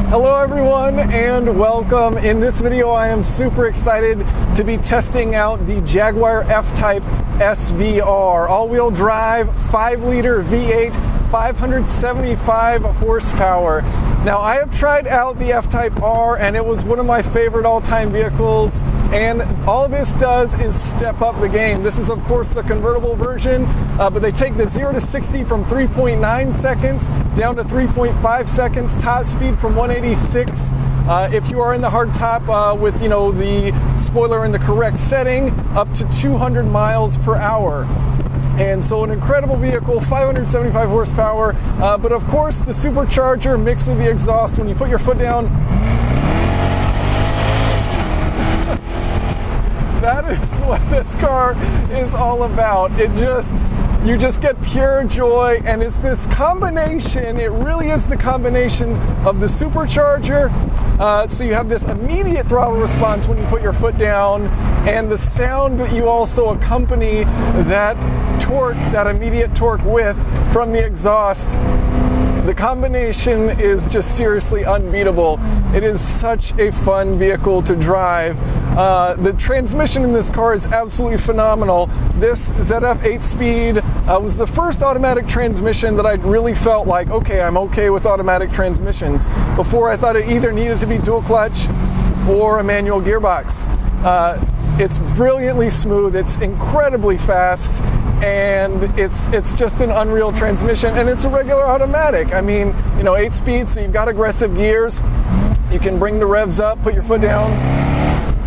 Hello everyone and welcome. In this video I am super excited to be testing out the Jaguar F-Type SVR. All-wheel drive, 5-liter V8, 575 horsepower. Now I have tried out the F-Type R and it was one of my favorite all-time vehicles, and all this does is step up the game. This is of course the convertible version, but they take the 0 to 60 from 3.9 seconds down to 3.5 seconds, top speed from 186. If you are in the hard top with the spoiler in the correct setting, up to 200 miles per hour. And so an incredible vehicle, 575 horsepower, but of course the supercharger mixed with the exhaust, when you put your foot down, that is what this car is all about. You just get pure joy, and it's this combination, it really is the combination of the supercharger, so you have this immediate throttle response when you put your foot down, and the sound that you also accompany that torque, that immediate torque with from the exhaust. The combination is just seriously unbeatable. It is such a fun vehicle to drive. The transmission in this car is absolutely phenomenal. This ZF 8-speed was the first automatic transmission that I really felt like, okay, I'm okay with automatic transmissions. Before I thought it either needed to be dual clutch or a manual gearbox. It's brilliantly smooth, it's incredibly fast, and it's just an unreal transmission, and it's a regular automatic. I mean, 8 speed, so you've got aggressive gears. You can bring the revs up, put your foot down,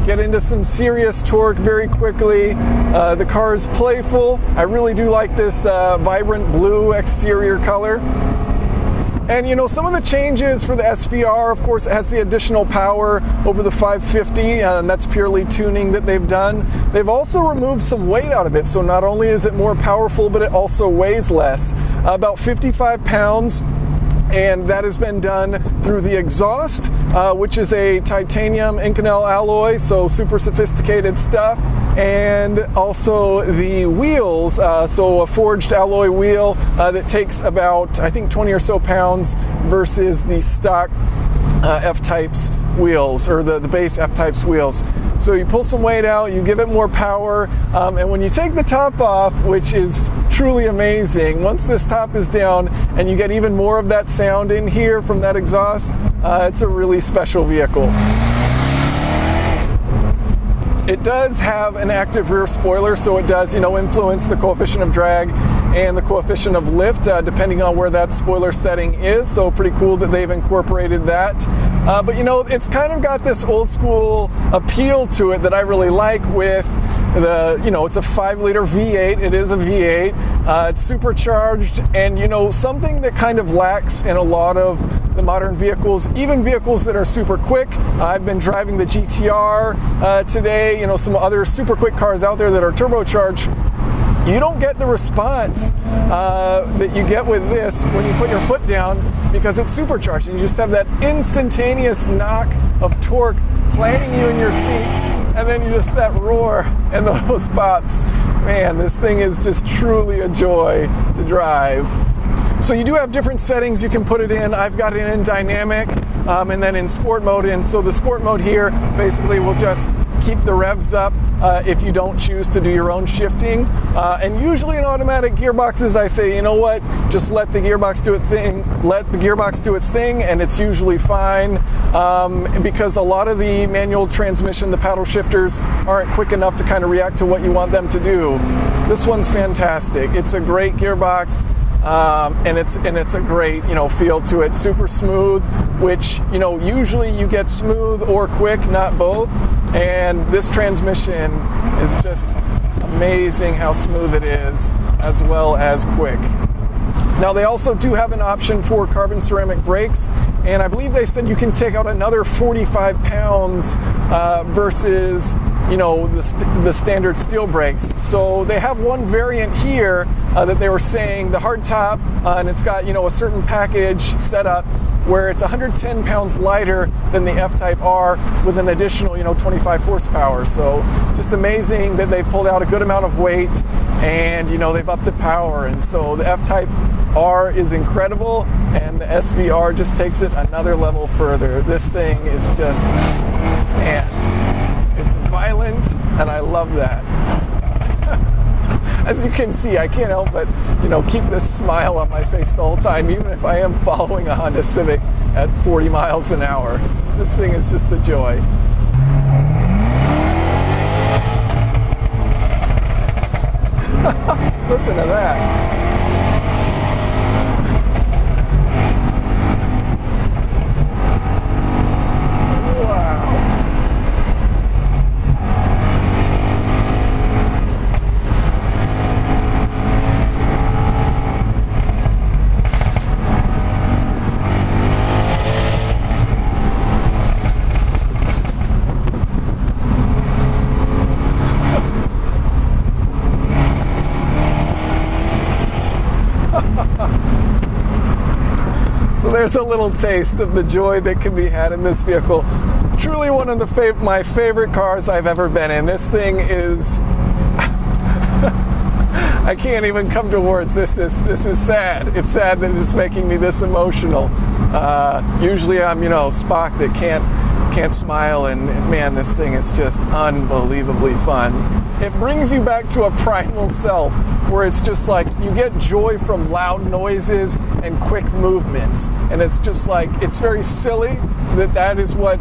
get into some serious torque very quickly. The car is playful. I really do like this vibrant blue exterior color. And some of the changes for the SVR, of course, it has the additional power over the 550, and that's purely tuning that they've done. They've also removed some weight out of it, so not only is it more powerful, but it also weighs less, about 55 pounds. And that has been done through the exhaust, which is a titanium inconel alloy, so super sophisticated stuff. And also the wheels, so a forged alloy wheel that takes about, I think, 20 or so pounds versus the stock F-Types wheels, or the base F-Types wheels. So you pull some weight out, you give it more power, and when you take the top off, which is truly amazing, once this top is down and you get even more of that sound in here from that exhaust, it's a really special vehicle. It does have an active rear spoiler, so it does, influence the coefficient of drag and the coefficient of lift, depending on where that spoiler setting is. So pretty cool that they've incorporated that. But it's kind of got this old school appeal to it that I really like with it's a 5-liter V8. It is a V8. It's supercharged, and something that kind of lacks in a lot of the modern vehicles, even vehicles that are super quick. I've been driving the GTR today. Some other super quick cars out there that are turbocharged. You don't get the response that you get with this when you put your foot down, because it's supercharged, and you just have that instantaneous knock of torque planting you in your seat. And then that roar and those pops. Man, this thing is just truly a joy to drive. So you do have different settings you can put it in. I've got it in dynamic and then in sport mode. And so the sport mode here basically will just keep the revs up if you don't choose to do your own shifting. And usually in automatic gearboxes, I say, just let the gearbox do its thing. Let the gearbox do its thing, and it's usually fine. Because a lot of the manual transmission, the paddle shifters, aren't quick enough to kind of react to what you want them to do. This one's fantastic. It's a great gearbox. And it's a great, feel to it. Super smooth, which, usually you get smooth or quick, not both. And this transmission is just amazing how smooth it is, as well as quick. Now they also do have an option for carbon ceramic brakes, and I believe they said you can take out another 45 pounds versus the standard steel brakes. So they have one variant here that they were saying, the hard top, and it's got a certain package set up where it's 110 pounds lighter than the F-Type R with an additional 25 horsepower. So just amazing that they pulled out a good amount of weight, and they've upped the power. And so the F-Type R is incredible, and the SVR just takes it another level further. This thing is just, man, it's violent, and I love that. As you can see, I can't help but, keep this smile on my face the whole time, even if I am following a Honda Civic at 40 miles an hour. This thing is just a joy. Listen to that. So there's a little taste of the joy that can be had in this vehicle. Truly one of my favorite cars I've ever been in. This thing is... I can't even come to words. This is sad. It's sad that it's making me this emotional. Usually I'm, Spock that can't smile, and man, this thing is just unbelievably fun. It brings you back to a primal self, where it's just like you get joy from loud noises and quick movements, and it's just like, it's very silly that is what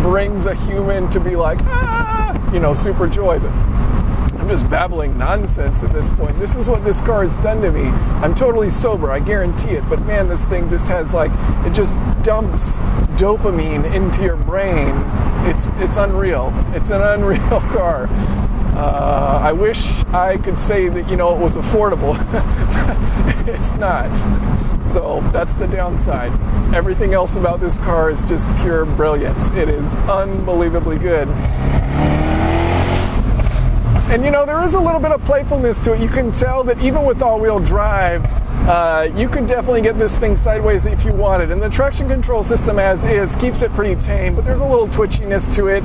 brings a human to be like super joy. But I'm just babbling nonsense at this point. This is what this car has done to me. I'm totally sober, I guarantee it, but man, this thing just has it just dumps dopamine into your brain. It's unreal. It's an unreal car. I wish I could say that, it was affordable. It's not. So that's the downside. Everything else about this car is just pure brilliance. It is unbelievably good. And there is a little bit of playfulness to it. You can tell that even with all-wheel drive, you could definitely get this thing sideways if you wanted. And the traction control system as is keeps it pretty tame, but there's a little twitchiness to it,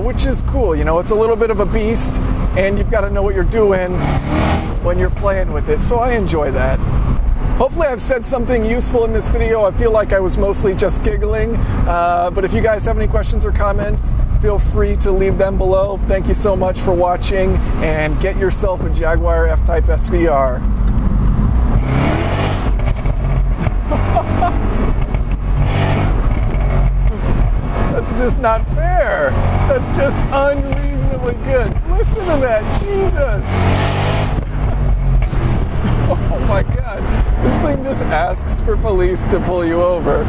which is cool. It's a little bit of a beast, and you've got to know what you're doing when you're playing with it. So I enjoy that. Hopefully I've said something useful in this video. I feel like I was mostly just giggling, but if you guys have any questions or comments, feel free to leave them below. Thank you so much for watching, and get yourself a Jaguar F-Type SVR. That's just not fair. That's just unreasonably good. Listen to that, Jesus. Oh my God. This thing just asks for police to pull you over.